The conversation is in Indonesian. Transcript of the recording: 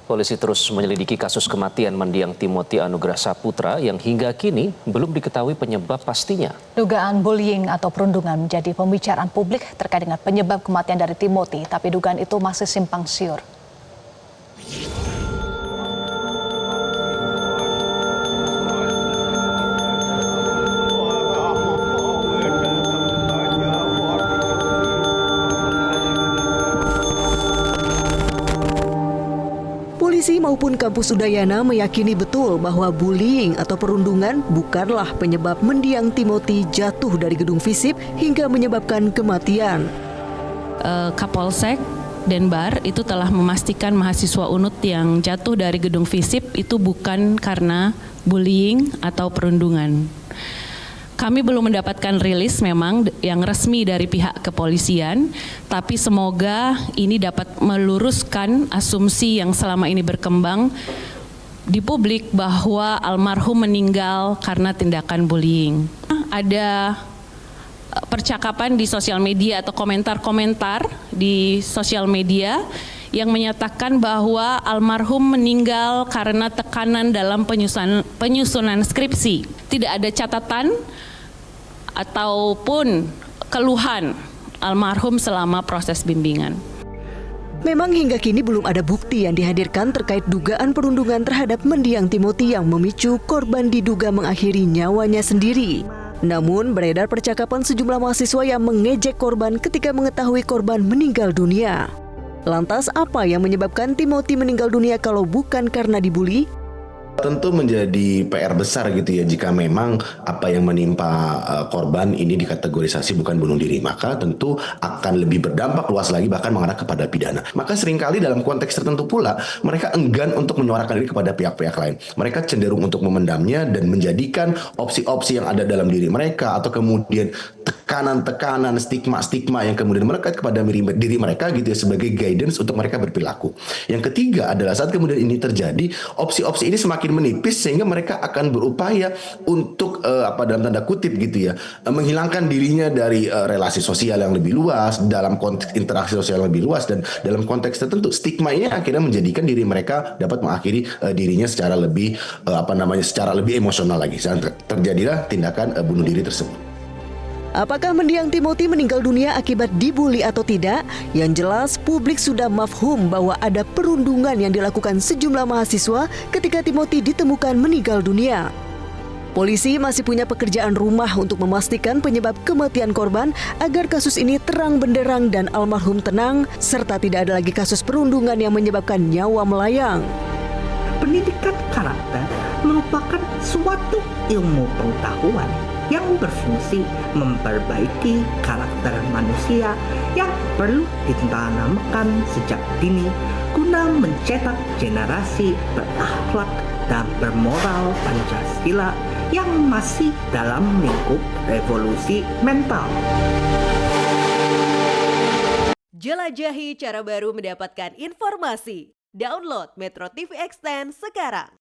Polisi terus menyelidiki kasus kematian mendiang Timothy Anugrah Saputra yang hingga kini belum diketahui penyebab pastinya. Dugaan bullying atau perundungan menjadi pembicaraan publik terkait dengan penyebab kematian dari Timothy, tapi dugaan itu masih simpang siur. Polisi maupun kampus Udayana meyakini betul bahwa bullying atau perundungan bukanlah penyebab mendiang Timothy jatuh dari gedung FISIP hingga menyebabkan kematian. Kapolsek Denbar itu telah memastikan mahasiswa UNUT yang jatuh dari gedung FISIP itu bukan karena bullying atau perundungan. Kami belum mendapatkan rilis memang yang resmi dari pihak kepolisian, tapi semoga ini dapat meluruskan asumsi yang selama ini berkembang di publik bahwa almarhum meninggal karena tindakan bullying. Ada percakapan di sosial media atau komentar-komentar di sosial media yang menyatakan bahwa almarhum meninggal karena tekanan dalam penyusunan skripsi. Tidak ada catatan ataupun keluhan almarhum selama proses bimbingan. Memang hingga kini belum ada bukti yang dihadirkan terkait dugaan perundungan terhadap mendiang Timothy yang memicu korban diduga mengakhiri nyawanya sendiri. Namun beredar percakapan sejumlah mahasiswa yang mengejek korban ketika mengetahui korban meninggal dunia. Lantas apa yang menyebabkan Timothy meninggal dunia kalau bukan karena dibully? Tentu menjadi PR besar gitu ya jika memang apa yang menimpa korban ini dikategorisasi bukan bunuh diri, maka tentu akan lebih berdampak luas lagi bahkan mengarah kepada pidana. Maka seringkali dalam konteks tertentu pula mereka enggan untuk menyuarakan ini kepada pihak-pihak lain. Mereka cenderung untuk memendamnya dan menjadikan opsi-opsi yang ada dalam diri mereka atau kemudian tekanan-tekanan, stigma-stigma yang kemudian melekat kepada diri mereka gitu ya sebagai guidance untuk mereka berperilaku. Yang ketiga adalah saat kemudian ini terjadi, opsi-opsi ini semakin menipis sehingga mereka akan berupaya untuk dalam tanda kutip gitu ya menghilangkan dirinya dari relasi sosial yang lebih luas, dalam konteks interaksi sosial yang lebih luas, dan dalam konteks tertentu stigma ini akhirnya menjadikan diri mereka dapat mengakhiri dirinya secara lebih secara lebih emosional lagi. Terjadilah tindakan bunuh diri tersebut. Apakah mendiang Timothy meninggal dunia akibat dibully atau tidak? Yang jelas, publik sudah mafhum bahwa ada perundungan yang dilakukan sejumlah mahasiswa ketika Timothy ditemukan meninggal dunia. Polisi masih punya pekerjaan rumah untuk memastikan penyebab kematian korban agar kasus ini terang benderang dan almarhum tenang, serta tidak ada lagi kasus perundungan yang menyebabkan nyawa melayang. Pendidikan karakter merupakan suatu ilmu pengetahuan yang berfungsi memperbaiki karakter manusia yang perlu ditanamkan sejak dini guna mencetak generasi berakhlak dan bermoral Pancasila yang masih dalam lingkup revolusi mental. Jelajahi cara baru mendapatkan informasi. Download Metro TV Extend sekarang.